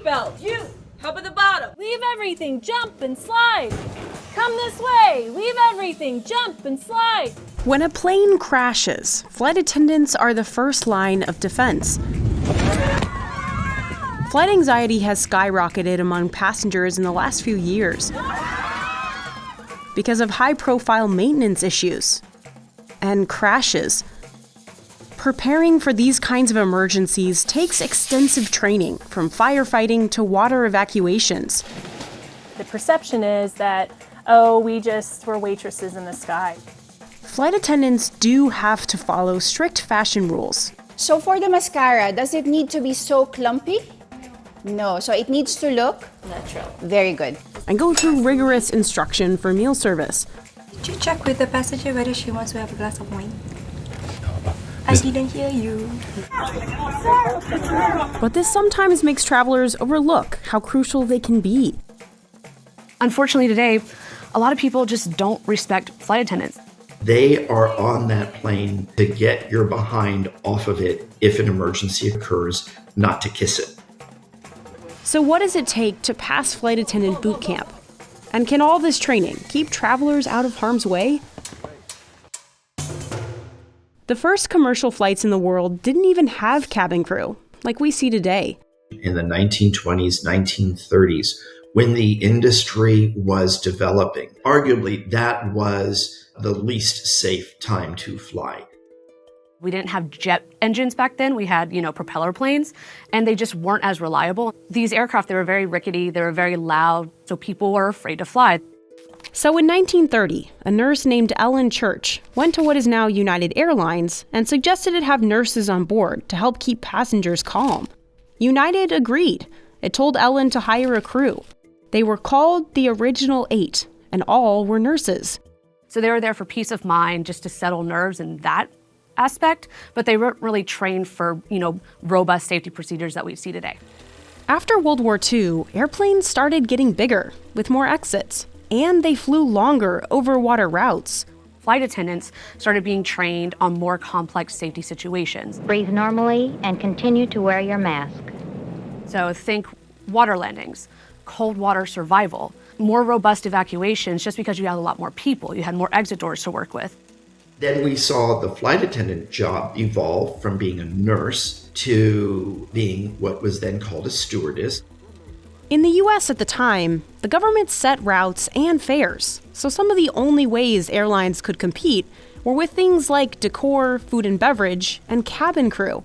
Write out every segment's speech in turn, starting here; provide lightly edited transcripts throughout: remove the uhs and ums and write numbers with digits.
seatbelt. You, how about the bottom? Leave everything, jump and slide. Come this way, leave everything, jump and slide. When a plane crashes, flight attendants are the first line of defense. Flight anxiety has skyrocketed among passengers in the last few years because of high-profile maintenance issues and crashes. Preparing for these kinds of emergencies takes extensive training, from firefighting to water evacuations. The perception is that, oh, we're waitresses in the sky. Flight attendants do have to follow strict fashion rules. So for the mascara, does it need to be so clumpy? No, so it needs to look Natural. very good. And go through rigorous instruction for meal service. Did you check with the passenger whether she wants to have a glass of wine? I didn't hear you. But this sometimes makes travelers overlook how crucial they can be. Unfortunately today, a lot of people just don't respect flight attendants. They are on that plane to get your behind off of it if an emergency occurs, not to kiss it. So what does it take to pass flight attendant boot camp? And can all this training keep travelers out of harm's way? The first commercial flights in the world didn't even have cabin crew, like we see today. In the 1920s, 1930s, when the industry was developing, arguably that was the least safe time to fly. We didn't have jet engines back then. We had, propeller planes, and they just weren't as reliable. These aircraft, they were very rickety, they were very loud, so people were afraid to fly. So in 1930, a nurse named Ellen Church went to what is now United Airlines and suggested it have nurses on board to help keep passengers calm. United agreed. It told Ellen to hire a crew. They were called the Original Eight, and all were nurses. So they were there for peace of mind, just to settle nerves in that aspect, but they weren't really trained for, robust safety procedures that we see today. After World War II, airplanes started getting bigger, with more exits, and they flew longer over water routes. Flight attendants started being trained on more complex safety situations. Breathe normally and continue to wear your mask. So think water landings, cold water survival, more robust evacuations just because you had a lot more people, you had more exit doors to work with. Then we saw the flight attendant job evolve from being a nurse to being what was then called a stewardess. In the US at the time, the government set routes and fares, so some of the only ways airlines could compete were with things like decor, food and beverage, and cabin crew.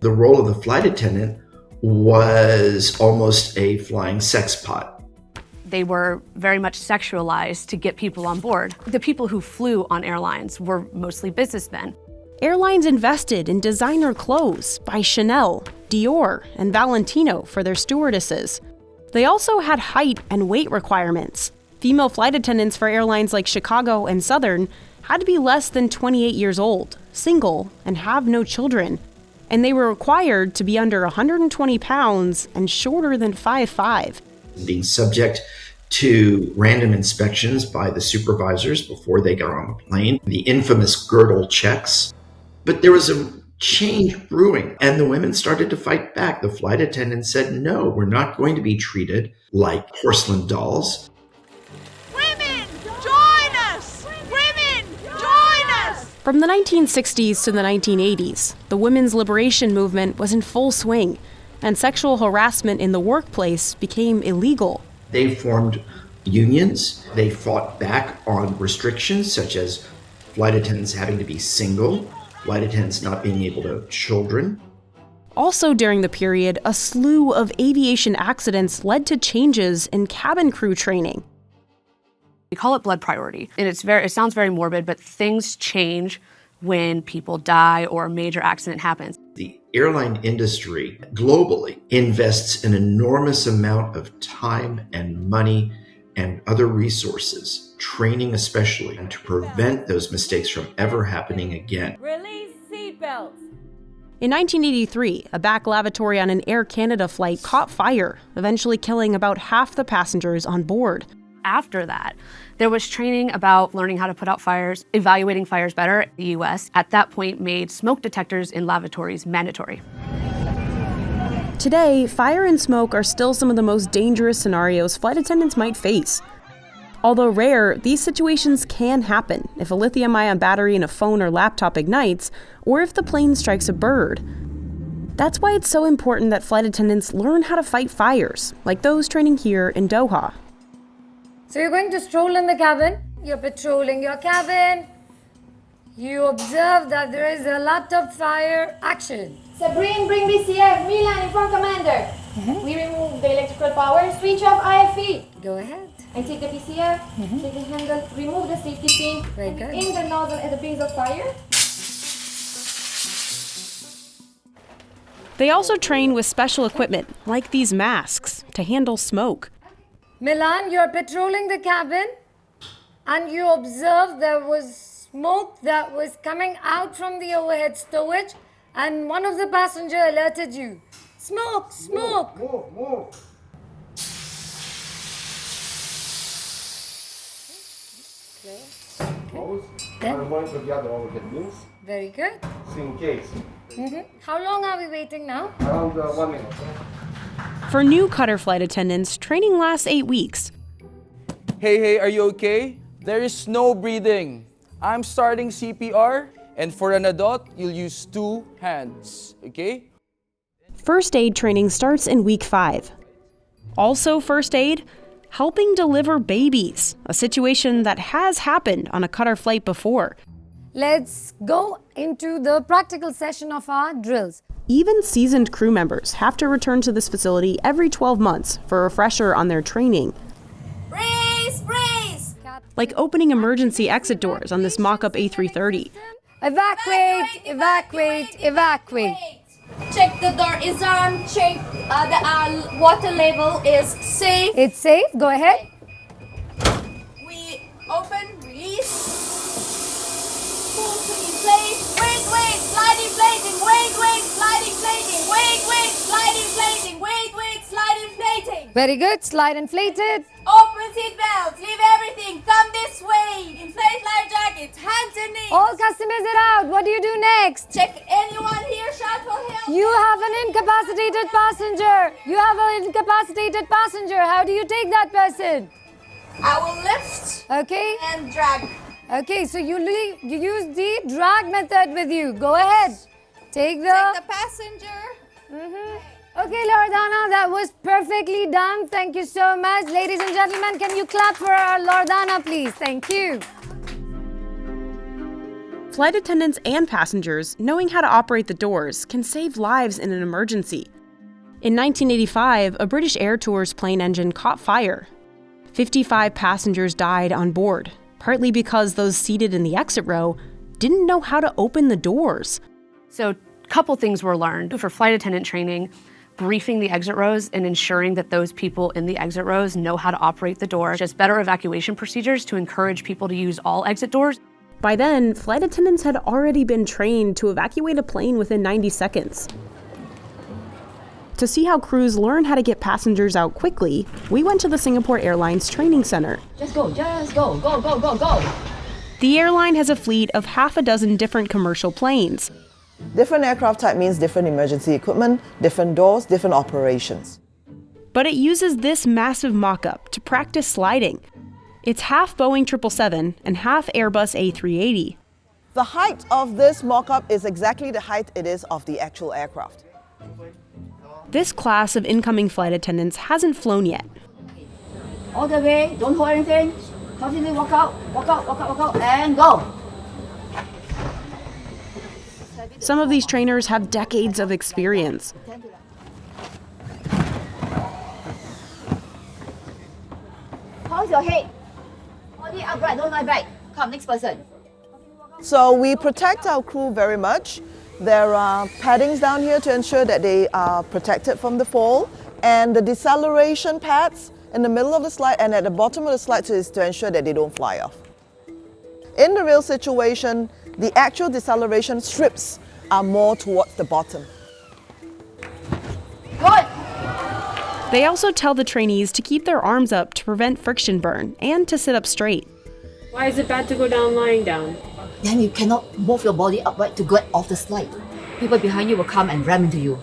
The role of the flight attendant was almost a flying sex pot. They were very much sexualized to get people on board. The people who flew on airlines were mostly businessmen. Airlines invested in designer clothes by Chanel, Dior, and Valentino for their stewardesses. They also had height and weight requirements. Female flight attendants for airlines like Chicago and Southern had to be less than 28 years old, single, and have no children. And they were required to be under 120 pounds and shorter than 5'5". Being subject to random inspections by the supervisors before they got on the plane, the infamous girdle checks. But there was a change brewing, and the women started to fight back. The flight attendants said, no, we're not going to be treated like porcelain dolls. Women, join us! Women, join us! From the 1960s to the 1980s, the women's liberation movement was in full swing, and sexual harassment in the workplace became illegal. They formed unions. They fought back on restrictions such as flight attendants having to be single, flight attendants not being able to have children. Also during the period, a slew of aviation accidents led to changes in cabin crew training. We call it blood priority, and it sounds very morbid, but things change when people die or a major accident happens. The airline industry globally invests an enormous amount of time and money and other resources, training especially, to prevent those mistakes from ever happening again. Release seatbelts. In 1983, a back lavatory on an Air Canada flight caught fire, eventually killing about half the passengers on board. After that, there was training about learning how to put out fires, evaluating fires better. The US, at that point, made smoke detectors in lavatories mandatory. Today, fire and smoke are still some of the most dangerous scenarios flight attendants might face. Although rare, these situations can happen if a lithium-ion battery in a phone or laptop ignites, or if the plane strikes a bird. That's why it's so important that flight attendants learn how to fight fires, like those training here in Doha. So you're going to stroll in the cabin, you're patrolling your cabin, you observe that there is a lot of fire action. Sabrine, bring BCF. Milan, inform commander. We remove the electrical power, switch off IFE. Go ahead. I take the PCF, take the handle, remove the safety pin, Very good. aim the nozzle at the base of fire. They also train with special equipment, like these masks, to handle smoke. Milan, you're patrolling the cabin and you observed there was smoke that was coming out from the overhead stowage and one of the passengers alerted you. Smoke, smoke. Move. Close. I'm going to the other overhead bins. Very good. In case. How long are we waiting now? Around 1 minute. For new Qatar flight attendants, training lasts 8 weeks. Hey, are you okay? There is no breathing. I'm starting CPR, and for an adult, you'll use 2 hands, okay? First aid training starts in week 5. Also first aid, helping deliver babies, a situation that has happened on a Qatar flight before. Let's go into the practical session of our drills. Even seasoned crew members have to return to this facility every 12 months for a refresher on their training. Brace! Like opening emergency exit doors on this mock-up A330. Evacuate. Check the door is armed, check the water level is safe. It's safe, go ahead. We open, release. Pull to inflate. Wait, sliding plating. Wait, sliding plating. Wait, sliding plating. Wait, slide inflating. Very good, slide inflated. Open seat belts, leave everything, come this way. Inflate life jackets, hands and knees. All customers are out, what do you do next? Check anyone here, shout for help. You have an incapacitated passenger. How do you take that person? I will lift. Okay. And drag. Okay, so you use the drag method with you. Go ahead. Take the passenger. Okay, Loredana, that was perfectly done. Thank you so much. Ladies and gentlemen, can you clap for our Loredana, please? Thank you. Flight attendants and passengers knowing how to operate the doors can save lives in an emergency. In 1985, a British Air Tours plane engine caught fire. 55 passengers died on board, partly because those seated in the exit row didn't know how to open the doors. So a couple things were learned for flight attendant training. Briefing the exit rows and ensuring that those people in the exit rows know how to operate the door. Just better evacuation procedures to encourage people to use all exit doors. By then, flight attendants had already been trained to evacuate a plane within 90 seconds. To see how crews learn how to get passengers out quickly, we went to the Singapore Airlines training center. Just go. Go. The airline has a fleet of half a dozen different commercial planes. Different aircraft type means different emergency equipment, different doors, different operations. But it uses this massive mock-up to practice sliding. It's half Boeing 777 and half Airbus A380. The height of this mock-up is exactly the height it is of the actual aircraft. This class of incoming flight attendants hasn't flown yet. All the way, don't hold anything. Continue, walk out, and go. Some of these trainers have decades of experience. Hold your head. Hold it upright, don't lie back. Come, next person. So we protect our crew very much. There are paddings down here to ensure that they are protected from the fall, and the deceleration pads in the middle of the slide and at the bottom of the slide is to ensure that they don't fly off. In the real situation, the actual deceleration strips are more towards the bottom. Good. They also tell the trainees to keep their arms up to prevent friction burn and to sit up straight. Why is it bad to go down lying down? Then you cannot move your body upright to get off the slide. People behind you will come and ram into you.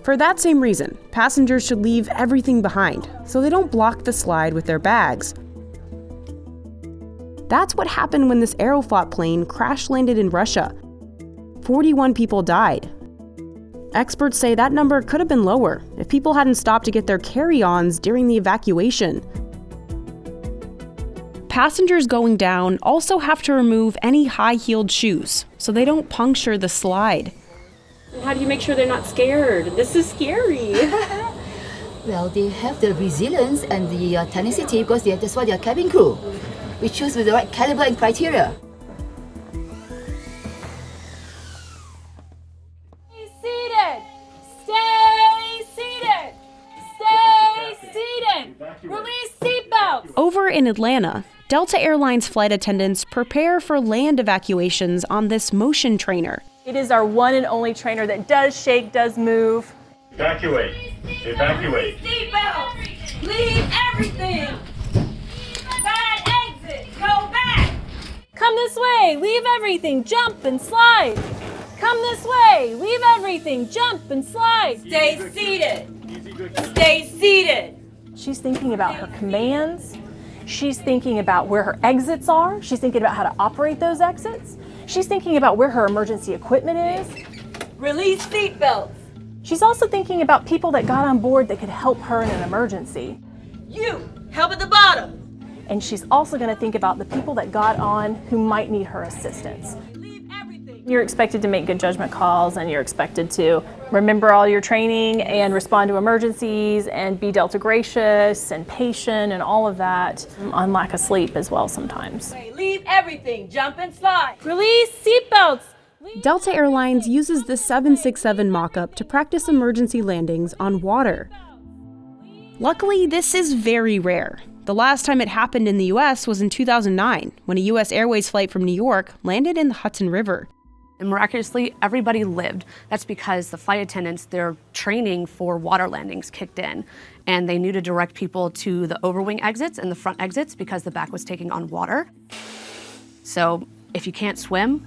For that same reason, passengers should leave everything behind so they don't block the slide with their bags. That's what happened when this Aeroflot plane crash-landed in Russia. 41 people died. Experts say that number could have been lower if people hadn't stopped to get their carry-ons during the evacuation. Passengers going down also have to remove any high-heeled shoes so they don't puncture the slide. How do you make sure they're not scared? This is scary. Well, they have the resilience and the tenacity because that's why they are cabin crew. We choose with the right caliber and criteria. Stay seated! Stay seated! Stay seated! Release seatbelts! Over in Atlanta, Delta Airlines flight attendants prepare for land evacuations on this motion trainer. It is our one and only trainer that does shake, does move. Evacuate. Evacuate. Seatbelts! Leave everything! Bad exit! Go back! Come this way! Leave everything! Jump and slide! Come this way! Leave everything! Jump and slide! Stay seated! Stay seated! She's thinking about her commands. She's thinking about where her exits are. She's thinking about how to operate those exits. She's thinking about where her emergency equipment is. Release seatbelts! She's also thinking about people that got on board that could help her in an emergency. You, help at the bottom! And she's also going to think about the people that got on who might need her assistance. You're expected to make good judgment calls, and you're expected to remember all your training and respond to emergencies and be Delta gracious and patient and all of that, on lack of sleep as well sometimes. Leave everything! Jump and slide! Release seatbelts! Delta Airlines uses the 767 mock-up to practice emergency landings on water. Luckily, this is very rare. The last time it happened in the US was in 2009, when a US Airways flight from New York landed in the Hudson River. And miraculously, everybody lived. That's because the flight attendants, their training for water landings kicked in, and they knew to direct people to the overwing exits and the front exits because the back was taking on water. So if you can't swim,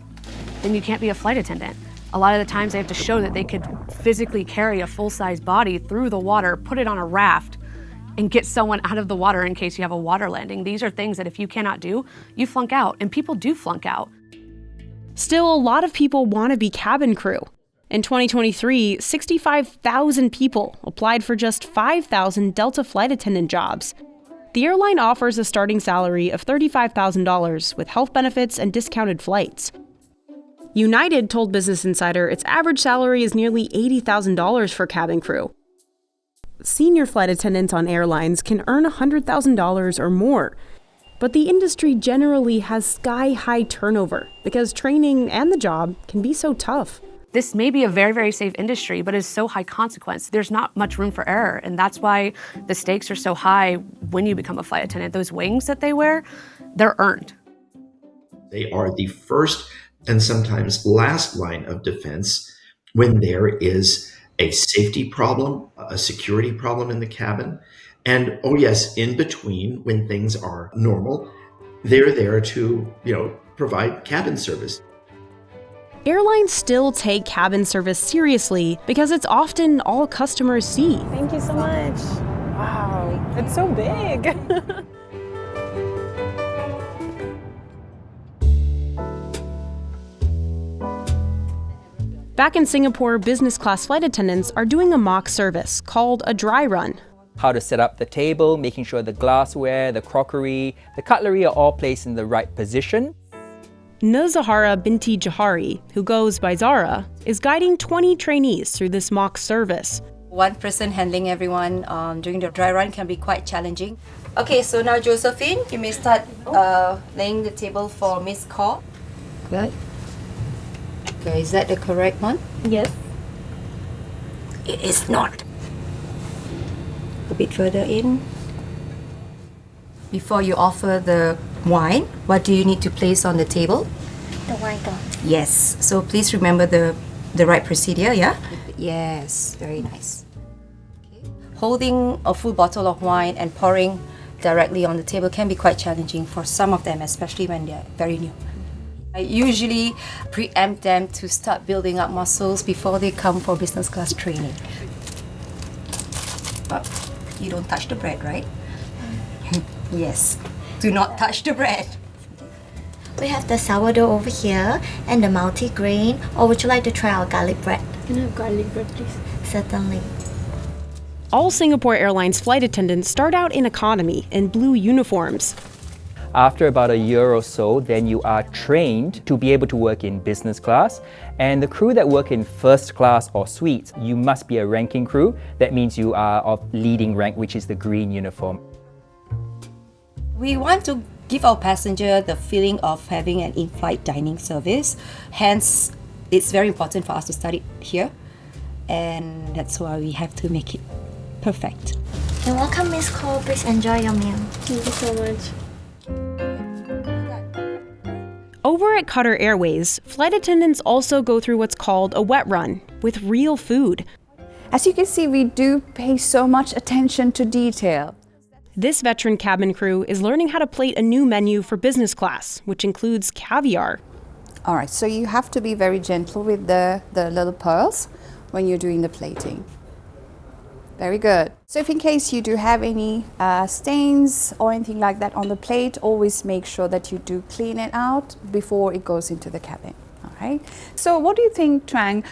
then you can't be a flight attendant. A lot of the times they have to show that they could physically carry a full-size body through the water, put it on a raft, and get someone out of the water in case you have a water landing. These are things that if you cannot do, you flunk out, and people do flunk out. Still, a lot of people want to be cabin crew. In 2023, 65,000 people applied for just 5,000 Delta flight attendant jobs. The airline offers a starting salary of $35,000 with health benefits and discounted flights. United told Business Insider its average salary is nearly $80,000 for cabin crew. Senior flight attendants on airlines can earn $100,000 or more. But the industry generally has sky-high turnover because training and the job can be so tough. This may be a very, very safe industry, but is so high consequence. There's not much room for error, and that's why the stakes are so high when you become a flight attendant. Those wings that they wear, they're earned. They are the first and sometimes last line of defense when there is a safety problem, a security problem in the cabin. And oh yes, in between, when things are normal, they're there to, provide cabin service. Airlines still take cabin service seriously because it's often all customers see. Thank you so much. Wow, it's so big. Back in Singapore, business class flight attendants are doing a mock service called a dry run. How to set up the table, making sure the glassware, the crockery, the cutlery are all placed in the right position. Nuzahara Binti Johari, who goes by Zara, is guiding 20 trainees through this mock service. One person handling everyone during the dry run can be quite challenging. Okay, so now Josephine, you may start laying the table for Miss Kaur. Good. Okay, is that the correct one? Yes. It is not. A bit further in. Before you offer the wine, what do you need to place on the table? The wine glass. Yes. So please remember the right procedure, yeah? Yes, very nice. Okay. Holding a full bottle of wine and pouring directly on the table can be quite challenging for some of them, especially when they're very new. I usually preempt them to start building up muscles before they come for business class training. You don't touch the bread, right? Yes. Do not touch the bread. We have the sourdough over here and the multi-grain. Or would you like to try our garlic bread? Can I have garlic bread, please? Certainly. All Singapore Airlines flight attendants start out in economy in blue uniforms. After about a year or so, then you are trained to be able to work in business class. And the crew that work in first class or suites, you must be a ranking crew. That means you are of leading rank, which is the green uniform. We want to give our passenger the feeling of having an in-flight dining service. Hence, it's very important for us to study here. And that's why we have to make it perfect. You're welcome, Miss Cole. Please enjoy your meal. Thank you so much. Over at Qatar Airways, flight attendants also go through what's called a wet run with real food. As you can see, we do pay so much attention to detail. This veteran cabin crew is learning how to plate a new menu for business class, which includes caviar. All right, so you have to be very gentle with the little pearls when you're doing the plating. Very good. So if in case you do have any stains or anything like that on the plate, always make sure that you do clean it out before it goes into the cabin. All right. So what do you think, Trang,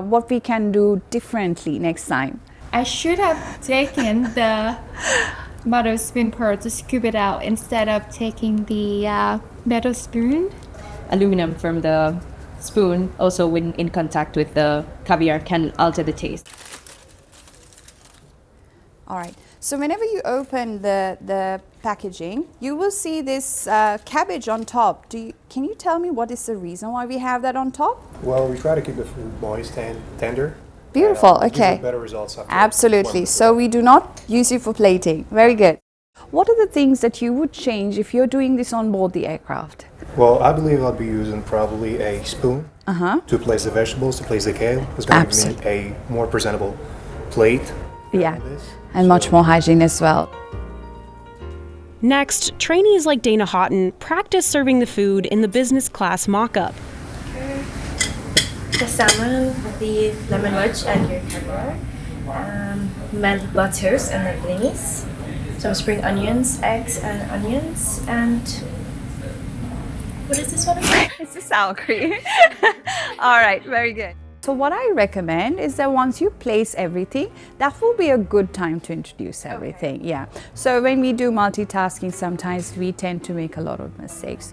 what we can do differently next time? I should have taken the metal spoon pearl to scoop it out instead of taking the metal spoon. Aluminum from the spoon, also when in contact with the caviar, can alter the taste. All right, so whenever you open the packaging, you will see this cabbage on top. Can you tell me what is the reason why we have that on top? Well, we try to keep the food moist and tender. Beautiful, And, okay. gives you better results after Absolutely, so we do not use it for plating. Very good. What are the things that you would change if you're doing this on board the aircraft? Well, I believe I'll be using probably a spoon to place the vegetables, to place the kale. It's going to give me a more presentable plate. Yeah, and much more hygiene as well. Next, trainees like Dana Houghton practice serving the food in the business class mock-up. The salmon with the lemon wedge and your caviar, lettuce and the blinis, some spring onions, eggs and onions, and what is this one again? It's the sour cream. All right, very good. So what I recommend is that once you place everything, that will be a good time to introduce everything. Okay. Yeah. So when we do multitasking, sometimes we tend to make a lot of mistakes.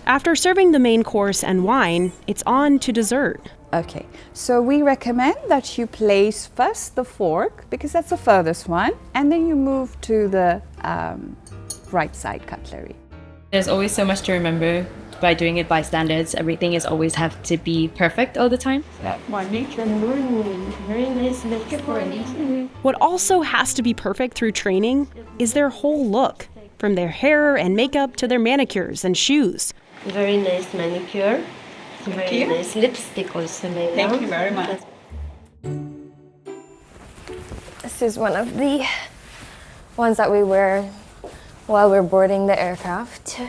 After serving the main course and wine, it's on to dessert. Okay, so we recommend that you place first the fork, because that's the furthest one, and then you move to the right side cutlery. There's always so much to remember by doing it by standards. Everything is always have to be perfect all the time. What also has to be perfect through training is their whole look, from their hair and makeup to their manicures and shoes. Very nice manicure. Very nice lipstick also. Thank you very much. This is one of the ones that we wear while we're boarding the aircraft.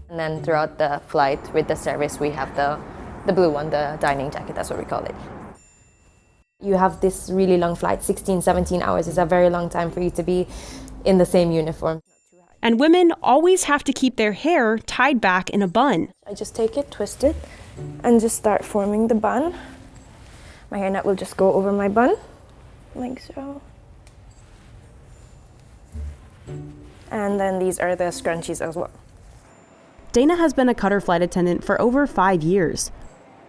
And then throughout the flight with the service, we have the blue one, the dining jacket, that's what we call it. You have this really long flight, 16, 17 hours is a very long time for you to be in the same uniform. And women always have to keep their hair tied back in a bun. I just take it, twist it, and just start forming the bun. My hairnet will just go over my bun, like so. And then these are the scrunchies as well. Dana has been a Qatar flight attendant for over 5 years.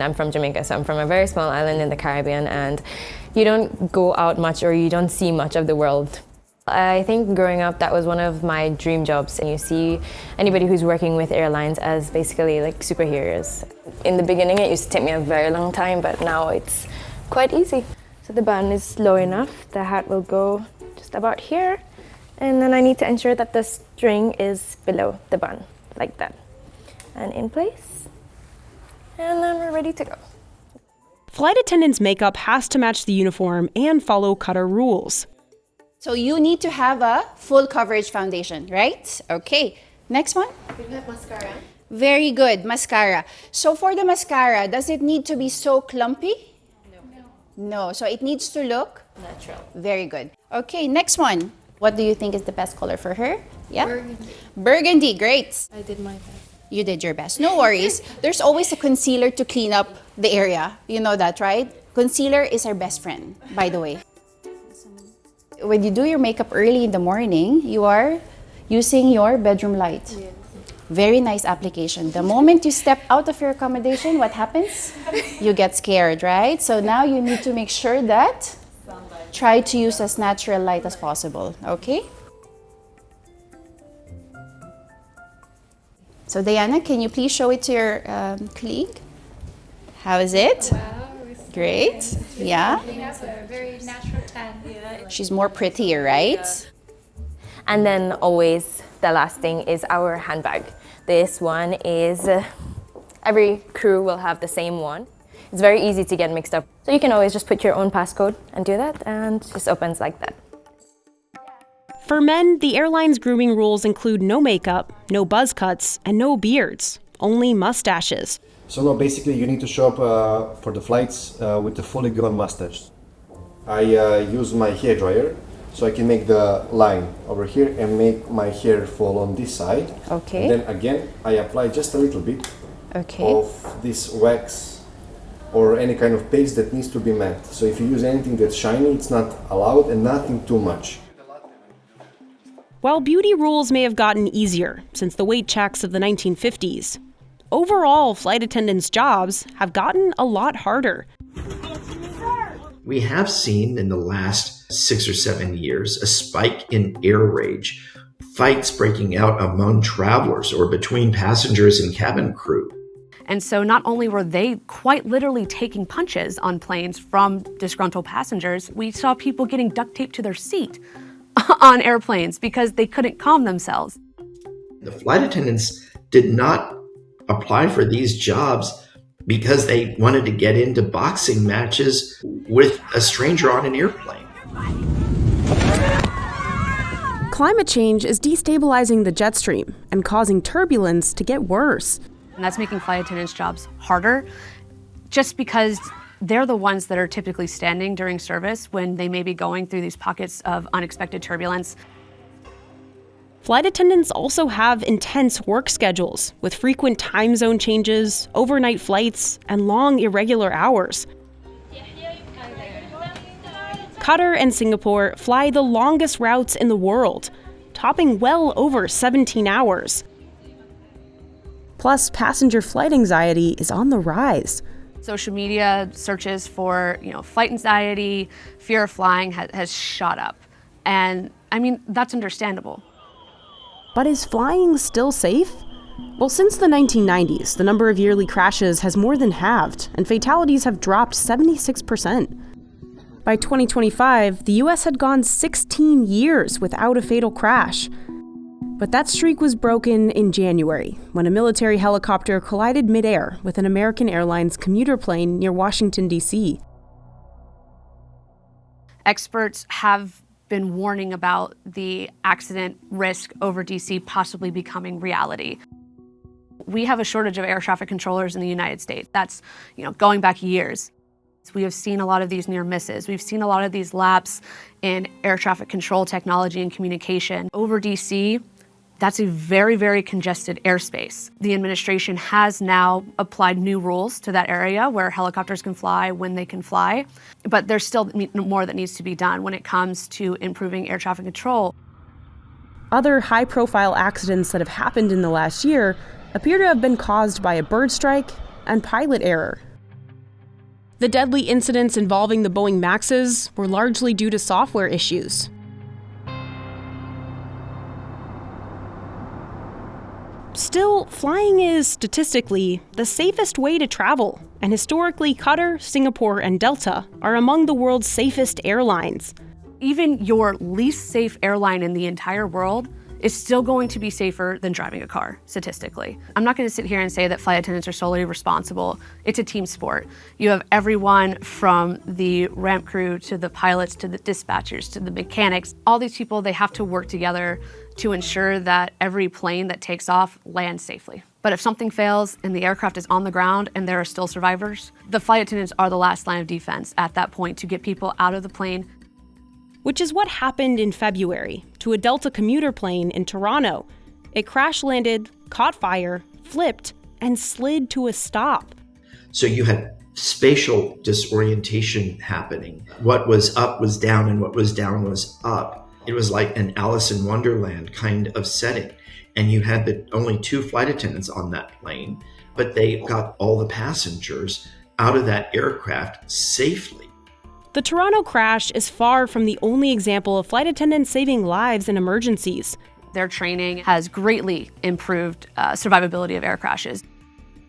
I'm from Jamaica, so I'm from a very small island in the Caribbean, and you don't go out much or you don't see much of the world. I think growing up, that was one of my dream jobs, and you see anybody who's working with airlines as basically like superheroes. In the beginning, it used to take me a very long time, but now it's quite easy. So the bun is low enough, the hat will go just about here, and then I need to ensure that the string is below the bun, like that. And in place, and then we're ready to go. Flight attendants' makeup has to match the uniform and follow Qatar rules. So you need to have a full coverage foundation, right? Okay, next one. Do you have mascara? Very good, mascara. So for the mascara, does it need to be so clumpy? No, so it needs to look natural. very good. Okay, next one. What do you think is the best color for her? Yeah? Burgundy. Burgundy, great. I did my best. You did your best. No worries. There's always a concealer to clean up the area. You know that, right? Concealer is our best friend, by the way. When you do your makeup early in the morning, you are using your bedroom light. Yes. Very nice application. The moment you step out of your accommodation, what happens? You get scared, right? So now you need to make sure that try to use as natural light as possible, okay? So Diana, can you please show it to your colleague? How is it? Wow, great. Yeah. That's a very natural tan. She's more prettier, right? And then always the last thing is our handbag. This one is, every crew will have the same one. It's very easy to get mixed up. So you can always just put your own passcode and do that, and it just opens like that. For men, the airline's grooming rules include no makeup, no buzz cuts, and no beards, only mustaches. So no, basically you need to show up for the flights with a fully grown mustache. I use my hair dryer so I can make the line over here and make my hair fall on this side. Okay. And then again, I apply just a little bit of this wax or any kind of paste that needs to be matte. So if you use anything that's shiny, it's not allowed, and nothing too much. While beauty rules may have gotten easier since the weight checks of the 1950s, overall flight attendants' jobs have gotten a lot harder. We have seen in the last 6 or 7 years a spike in air rage, fights breaking out among travelers or between passengers and cabin crew. And so not only were they quite literally taking punches on planes from disgruntled passengers, we saw people getting duct taped to their seat on airplanes because they couldn't calm themselves. The flight attendants did not apply for these jobs because they wanted to get into boxing matches with a stranger on an airplane. Climate change is destabilizing the jet stream and causing turbulence to get worse. And that's making flight attendants' jobs harder just because they're the ones that are typically standing during service when they may be going through these pockets of unexpected turbulence. Flight attendants also have intense work schedules with frequent time zone changes, overnight flights, and long irregular hours. Qatar and Singapore fly the longest routes in the world, topping well over 17 hours. Plus, passenger flight anxiety is on the rise. Social media searches for, flight anxiety, fear of flying has shot up. And I mean, that's understandable. But is flying still safe? Well, since the 1990s, the number of yearly crashes has more than halved, and fatalities have dropped 76%. By 2025, the US had gone 16 years without a fatal crash. But that streak was broken in January, when a military helicopter collided midair with an American Airlines commuter plane near Washington, D.C. Experts have been warning about the accident risk over DC possibly becoming reality. We have a shortage of air traffic controllers in the United States. That's, going back years. We have seen a lot of these near misses. We've seen a lot of these laps in air traffic control technology and communication. Over DC, that's a very, very congested airspace. The administration has now applied new rules to that area where helicopters can fly when they can fly, but there's still more that needs to be done when it comes to improving air traffic control. Other high-profile accidents that have happened in the last year appear to have been caused by a bird strike and pilot error. The deadly incidents involving the Boeing Maxes were largely due to software issues. Still, flying is, statistically, the safest way to travel, and historically, Qatar, Singapore, and Delta are among the world's safest airlines. Even your least safe airline in the entire world is still going to be safer than driving a car, statistically. I'm not going to sit here and say that flight attendants are solely responsible. It's a team sport. You have everyone from the ramp crew to the pilots to the dispatchers to the mechanics. All these people, they have to work together to ensure that every plane that takes off lands safely. But if something fails and the aircraft is on the ground and there are still survivors, the flight attendants are the last line of defense at that point to get people out of the plane. Which is what happened in February to a Delta commuter plane in Toronto. It crash landed, caught fire, flipped, and slid to a stop. So you had spatial disorientation happening. What was up was down and what was down was up. It was like an Alice in Wonderland kind of setting. And you had only 2 flight attendants on that plane, but they got all the passengers out of that aircraft safely. The Toronto crash is far from the only example of flight attendants saving lives in emergencies. Their training has greatly improved survivability of air crashes.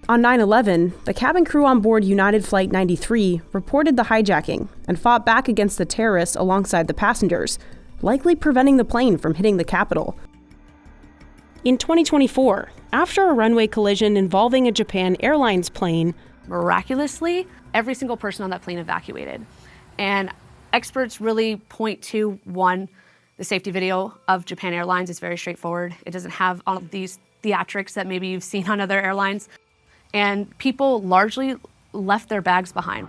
On 9/11, the cabin crew on board United Flight 93 reported the hijacking and fought back against the terrorists alongside the passengers, likely preventing the plane from hitting the Capitol. In 2024, after a runway collision involving a Japan Airlines plane, miraculously, every single person on that plane evacuated. And experts really point to, one, the safety video of Japan Airlines is very straightforward. It doesn't have all of these theatrics that maybe you've seen on other airlines. And people largely left their bags behind.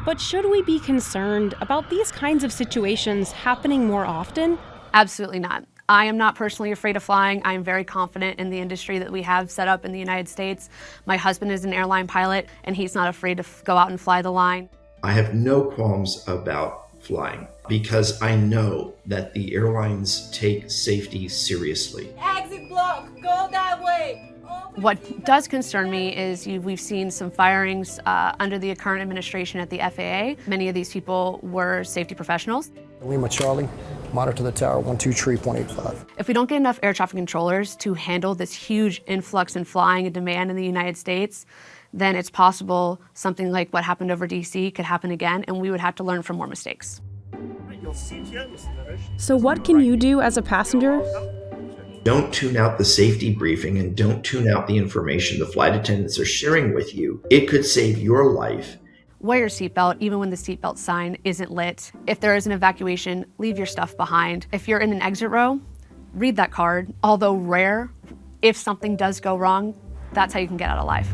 But should we be concerned about these kinds of situations happening more often? Absolutely not. I am not personally afraid of flying. I am very confident in the industry that we have set up in the United States. My husband is an airline pilot, and he's not afraid to go out and fly the line. I have no qualms about flying because I know that the airlines take safety seriously. Exit block, go that way. What does concern me is we've seen some firings under the current administration at the FAA. Many of these people were safety professionals. Lima Charlie, monitor the tower 123.85. If we don't get enough air traffic controllers to handle this huge influx in flying and demand in the United States, then it's possible something like what happened over DC could happen again, and we would have to learn from more mistakes. So what can you do as a passenger? Don't tune out the safety briefing and don't tune out the information the flight attendants are sharing with you. It could save your life. Wear your seatbelt even when the seatbelt sign isn't lit. If there is an evacuation, leave your stuff behind. If you're in an exit row, read that card. Although rare, if something does go wrong, that's how you can get out alive.